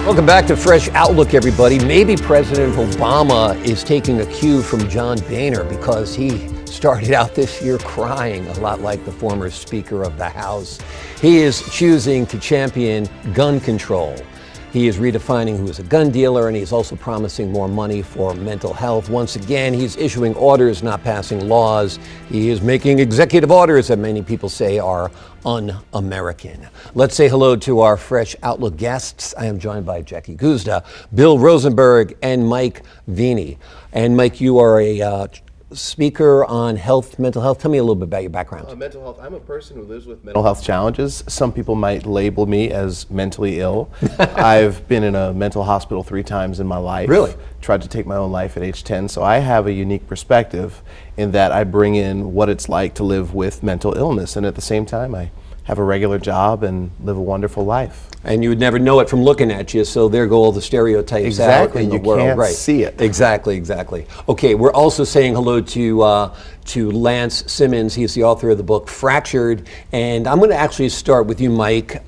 Welcome back to Fresh Outlook, everybody. Maybe President Obama is taking a cue from John Boehner because he started out this year crying a lot like the former Speaker of the House. He is choosing to champion gun control. He is redefining who is a gun dealer, and he's also promising more money for mental health. Once again, he's issuing orders, not passing laws. He is making executive orders that many people say are un-American. Let's say hello to our Fresh Outlook guests. I am joined by Jackie Guzda, Bill Rosenberg, and Mike Veny. And Mike, you are a speaker on health, mental health. Tell me a little bit about your background. Mental health. I'm a person who lives with mental health challenges. Some people might label me as mentally ill. I've been in a mental hospital 3 times in my life. Really? Tried to take my own life at age 10. So I have a unique perspective in that I bring in what it's like to live with mental illness. And at the same time, I have a regular job and live a wonderful life. And you would never know it from looking at you, so there go all the stereotypes out in the world. You can't see it. Exactly. Okay, we're also saying hello to Lance Simmons. He's the author of the book Fractured. And I'm going to actually start with you, Mike,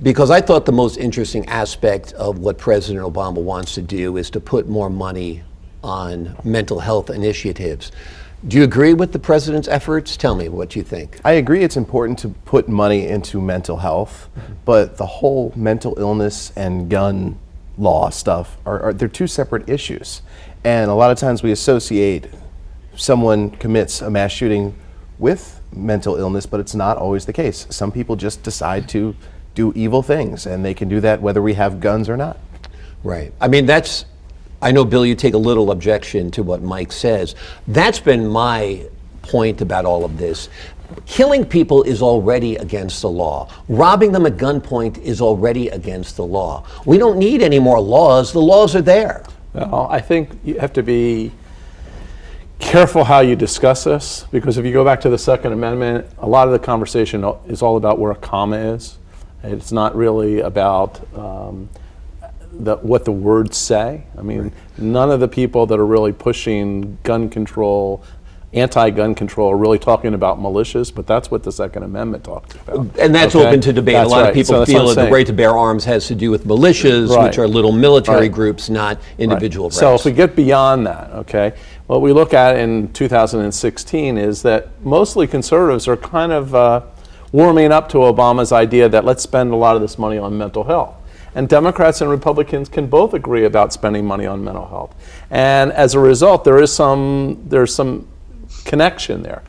because I thought the most interesting aspect of what President Obama wants to do is to put more money on mental health initiatives. Do you agree with the president's efforts? Tell me what you think. I agree it's important to put money into mental health, but the whole mental illness and gun law stuff they're 2 separate issues. And a lot of times we associate someone commits a mass shooting with mental illness, but it's not always the case. Some people just decide to do evil things, and they can do that whether we have guns or not. Right. I mean, I know, Bill, you take a little objection to what Mike says. That's been my point about all of this. Killing people is already against the law. Robbing them at gunpoint is already against the law. We don't need any more laws. The laws are there. Well, I think you have to be careful how you discuss this, because if you go back to the Second Amendment, a lot of the conversation is all about where a comma is. It's not really about what the words say. I mean, right. None of the people that are really pushing gun control, anti-gun control, are really talking about militias, but that's what the Second Amendment talks about. And that's open to debate. That's a lot of people feel that the right to bear arms has to do with militias, which are little military groups, not individual rights. So if we get beyond that, okay, what we look at in 2016 is that mostly conservatives are kind of warming up to Obama's idea that let's spend a lot of this money on mental health. And Democrats and Republicans can both agree about spending money on mental health. And as a result, there's some connection there.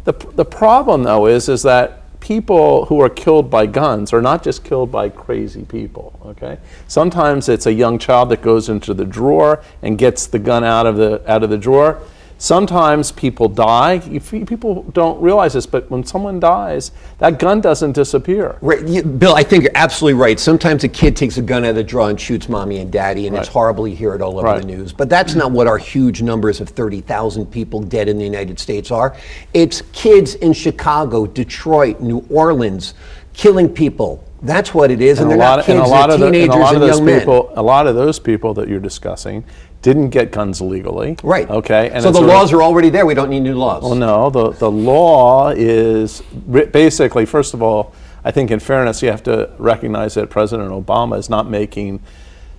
The problem, though, is that people who are killed by guns are not just killed by crazy people, okay? Sometimes it's a young child that goes into the drawer and gets the gun out of the drawer. Sometimes people die. People don't realize this, but when someone dies, that gun doesn't disappear. Right. Bill, I think you're absolutely right. Sometimes a kid takes a gun out of the drawer and shoots mommy and daddy, and it's horrible. You hear it all over the news. But that's not what our huge numbers of 30,000 people dead in the United States are. It's kids in Chicago, Detroit, New Orleans, killing people. That's what it is, and they're not kids, they're teenagers and young men. A lot of those people that you're discussing didn't get guns legally. Right. Okay. And so the laws are already there. We don't need new laws. Well, no. The law is basically, first of all, I think in fairness, you have to recognize that President Obama is not making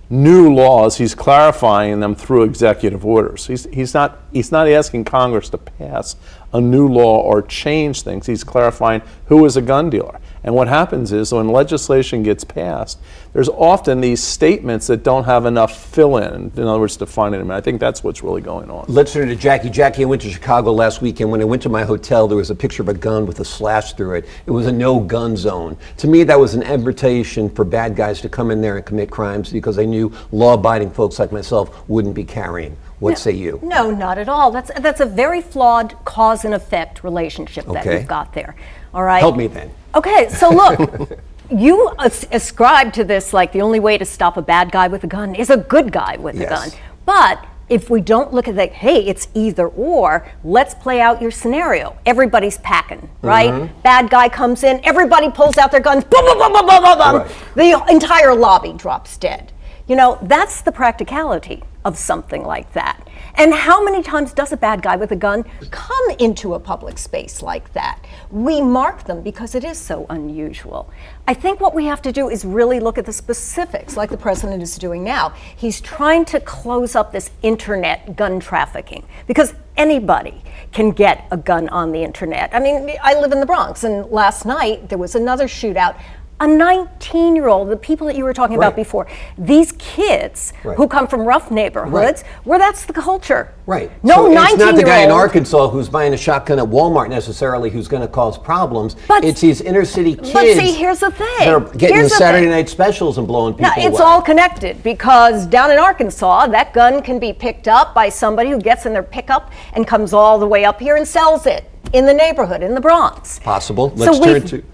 new laws. He's clarifying them through executive orders. He's not asking Congress to pass a new law or change things. He's clarifying who is a gun dealer. And what happens is when legislation gets passed, there's often these statements that don't have enough fill-in, in other words, defining them. And I think that's what's really going on. Let's turn to Jackie. Jackie, I went to Chicago last weekend. When I went to my hotel, there was a picture of a gun with a slash through it. It was a no-gun zone. To me, that was an invitation for bad guys to come in there and commit crimes because they knew law-abiding folks like myself wouldn't be carrying. What say you? No, not at all. That's a very flawed cause and effect relationship that you've got there. All right. Help me then. Okay, so look, you ascribe to this like the only way to stop a bad guy with a gun is a good guy with a gun. But if we don't look at that, hey, it's either or, let's play out your scenario. Everybody's packing, right? Bad guy comes in, everybody pulls out their guns, boom, boom, boom, boom, boom, boom, boom. The entire lobby drops dead. You know, that's the practicality. of something like that. And how many times does a bad guy with a gun come into a public space like that? We mark them because it is so unusual. I think what we have to do is really look at the specifics, like the president is doing now. He's trying to close up this internet gun trafficking because anybody can get a gun on the internet. I mean, I live in the Bronx, and last night there was another shootout. A 19-year-old, the people that you were talking about before, these kids who come from rough neighborhoods where that's the culture. Right. No, so 19-year-old. It's not the guy in Arkansas who's buying a shotgun at Walmart necessarily who's going to cause problems. But it's these inner city kids. But see, here's the thing. They're getting the Saturday night specials and blowing people away. It's all connected because down in Arkansas, that gun can be picked up by somebody who gets in their pickup and comes all the way up here and sells it in the neighborhood, in the Bronx. Possible. Let's turn to...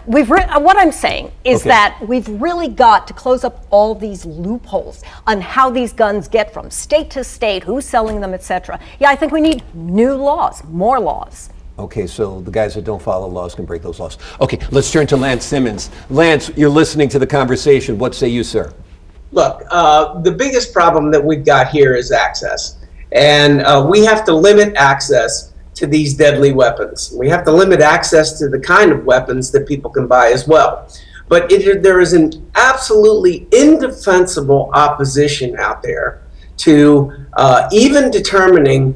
What I'm saying is that we've really got to close up all these loopholes on how these guns get from state to state, who's selling them, etc. Yeah, I think we need new laws, more laws. Okay, so the guys that don't follow laws can break those laws. Okay, let's turn to Lance Simmons. Lance, you're listening to the conversation. What say you, sir? Look, the biggest problem that we've got here is access. And we have to limit access to these deadly weapons. We have to limit access to the kind of weapons that people can buy as well. But there is an absolutely indefensible opposition out there to even determining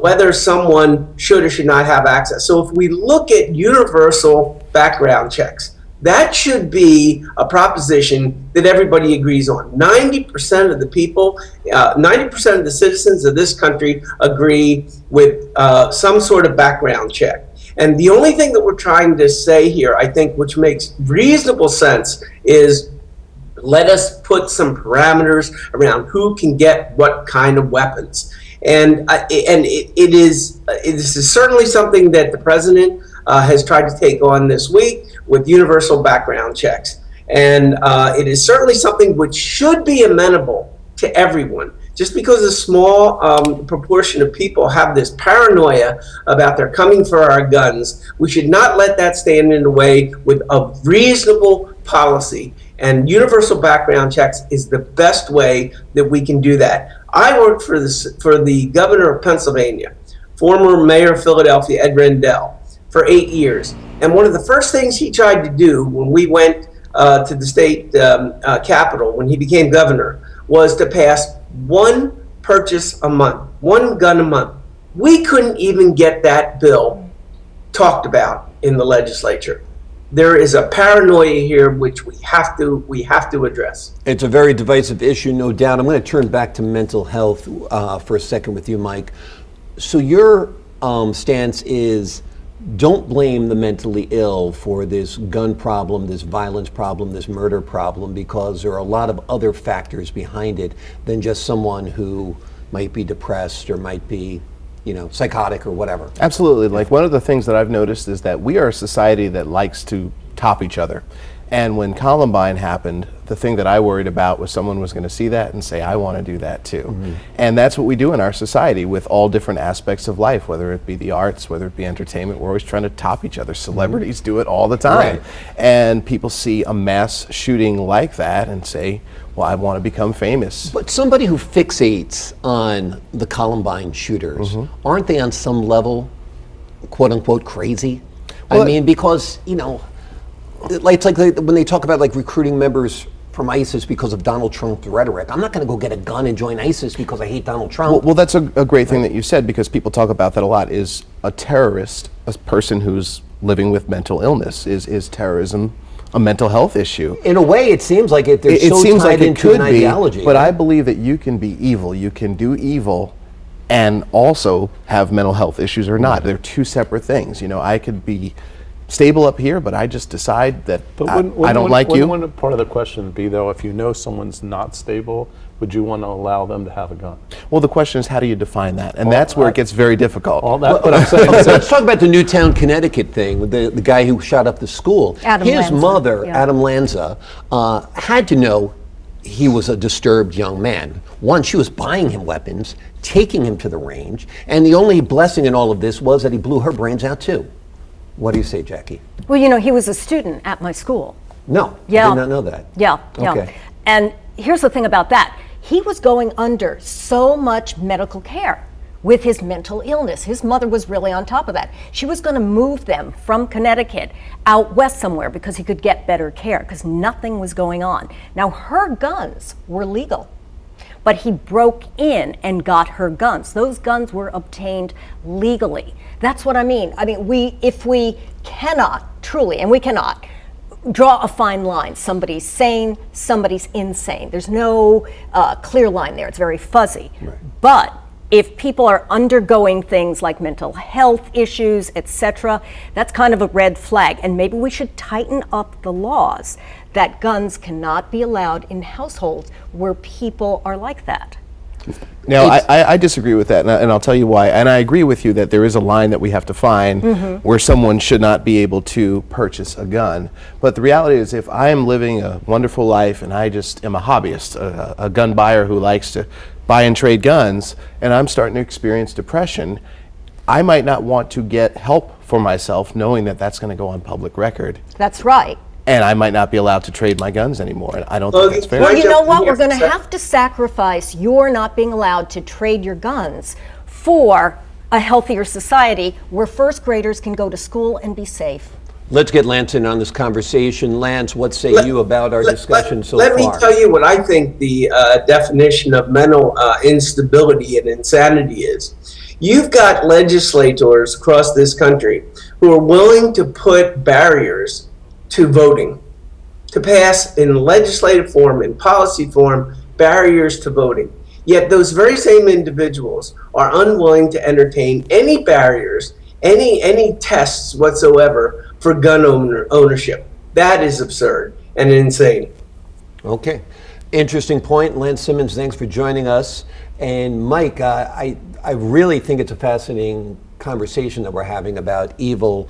whether someone should or should not have access. So if we look at universal background checks, that should be a proposition that everybody agrees on. 90% of the people, 90% of the citizens of this country agree with some sort of background check. And the only thing that we're trying to say here, I think, which makes reasonable sense, is let us put some parameters around who can get what kind of weapons. And this is certainly something that the president has tried to take on this week with universal background checks. And it is certainly something which should be amenable to everyone. Just because a small proportion of people have this paranoia about they're coming for our guns, we should not let that stand in the way with a reasonable policy. And universal background checks is the best way that we can do that. I worked for the governor of Pennsylvania, former mayor of Philadelphia, Ed Rendell, for 8 years. And one of the first things he tried to do when we went to the state capitol, when he became governor, was to pass one purchase a month, one gun a month. We couldn't even get that bill talked about in the legislature. There is a paranoia here which we have to address. It's a very divisive issue, no doubt. I'm going to turn back to mental health for a second with you, Mike. So your stance is don't blame the mentally ill for this gun problem, this violence problem, this murder problem, because there are a lot of other factors behind it than just someone who might be depressed or might be, psychotic or whatever. Absolutely. Like, one of the things that I've noticed is that we are a society that likes to top each other. And when Columbine happened, the thing that I worried about was someone was going to see that and say, I want to do that too. Mm-hmm. And that's what we do in our society with all different aspects of life, whether it be the arts, whether it be entertainment. We're always trying to top each other. Celebrities do it all the time. Right. And people see a mass shooting like that and say, well, I want to become famous. But somebody who fixates on the Columbine shooters, aren't they on some level, quote unquote, crazy? Well, I mean, because, it's like when they talk about like recruiting members from ISIS because of Donald Trump's rhetoric. I'm not going to go get a gun and join ISIS because I hate Donald Trump. Well, that's a great thing that you said, because people talk about that a lot. Is a terrorist a person who's living with mental illness? Is terrorism a mental health issue? In a way, it seems like it. They're so seems tied like it into could an be, ideology. but I believe that you can be evil. You can do evil and also have mental health issues or not. They're two separate things. I could be stable up here, but I just decide that I don't like you. Wouldn't part of the question be, though, if you know someone's not stable, would you want to allow them to have a gun? Well, the question is, how do you define that? And that's where it gets very difficult. But I'm saying, let's talk about the Newtown, Connecticut thing with the guy who shot up the school. His mother, Adam Lanza, had to know he was a disturbed young man. One, she was buying him weapons, taking him to the range, and the only blessing in all of this was that he blew her brains out too. What do you say, Jackie? Well, he was a student at my school. No, Yeah. I did not know that. Yeah. Okay. And here's the thing about that. he was going under so much medical care with his mental illness. His mother was really on top of that. She was going to move them from Connecticut out west somewhere because he could get better care, because nothing was going on. Now, her guns were legal, but he broke in and got her guns. Those guns were obtained legally. That's what I mean. I mean, if we cannot, truly, and we cannot, draw a fine line. Somebody's sane, somebody's insane. There's no clear line there. It's very fuzzy. Right. But if people are undergoing things like mental health issues, etc., that's kind of a red flag. And maybe we should tighten up the laws that guns cannot be allowed in households where people are like that. Now, I disagree with that, and I'll tell you why. And I agree with you that there is a line that we have to find where someone should not be able to purchase a gun. But the reality is, if I am living a wonderful life and I just am a hobbyist, a gun buyer who likes to buy and trade guns, and I'm starting to experience depression, I might not want to get help for myself knowing that that's going to go on public record. That's right. And I might not be allowed to trade my guns anymore. And I don't think that's fair. Well, you know what? We're going to have to sacrifice your not being allowed to trade your guns for a healthier society where first graders can go to school and be safe. Let's get Lance in on this conversation. Lance, what say you about our discussion so far? Let me tell you what I think the definition of mental instability and insanity is. You've got legislators across this country who are willing to put barriers to voting, to pass in legislative form, in policy form, barriers to voting. Yet those very same individuals are unwilling to entertain any barriers, any tests whatsoever for gun ownership. That is absurd and insane. Okay. Interesting point. Lance Simmons, thanks for joining us. And Mike, I really think it's a fascinating conversation that we're having about evil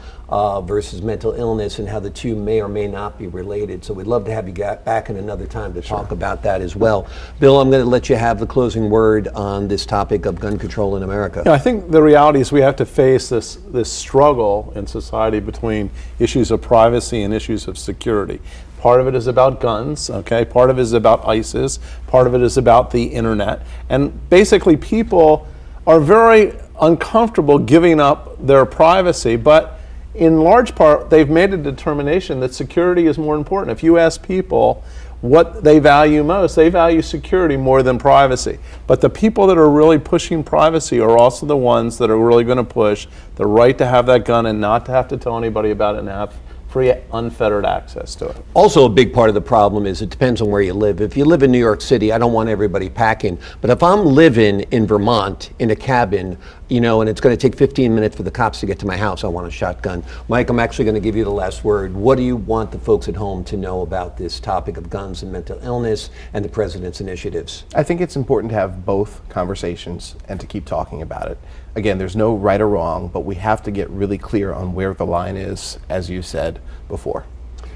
versus mental illness and how the two may or may not be related. So we'd love to have you back in another time to talk about that as well. Bill, I'm going to let you have the closing word on this topic of gun control in America. I think the reality is we have to face this struggle in society between issues of privacy and issues of security. Part of it is about guns, okay? Part of it is about ISIS. Part of it is about the internet. And basically people are very uncomfortable giving up their privacy, but in large part they've made a determination that security is more important. If you ask people what they value most, they value security more than privacy. But the people that are really pushing privacy are also the ones that are really going to push the right to have that gun and not to have to tell anybody about it and have free, unfettered access to it. Also, a big part of the problem is it depends on where you live. If you live in New York City, I don't want everybody packing. But if I'm living in Vermont in a cabin, you know, and it's going to take 15 minutes for the cops to get to my house, I want a shotgun. Mike, I'm actually going to give you the last word. What do you want the folks at home to know about this topic of guns and mental illness and the president's initiatives? I think it's important to have both conversations and to keep talking about it. Again, there's no right or wrong, but we have to get really clear on where the line is, as you said before.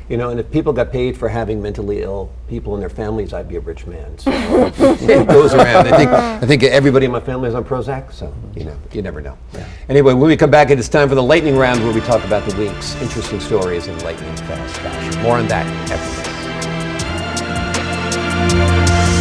You know, and if people got paid for having mentally ill people in their families, I'd be a rich man. So it goes around. I think everybody in my family is on Prozac, so you know, you never know. Yeah. Anyway, when we come back, it is time for the lightning round, where we talk about the week's interesting stories in lightning fast fashion. More on that after this.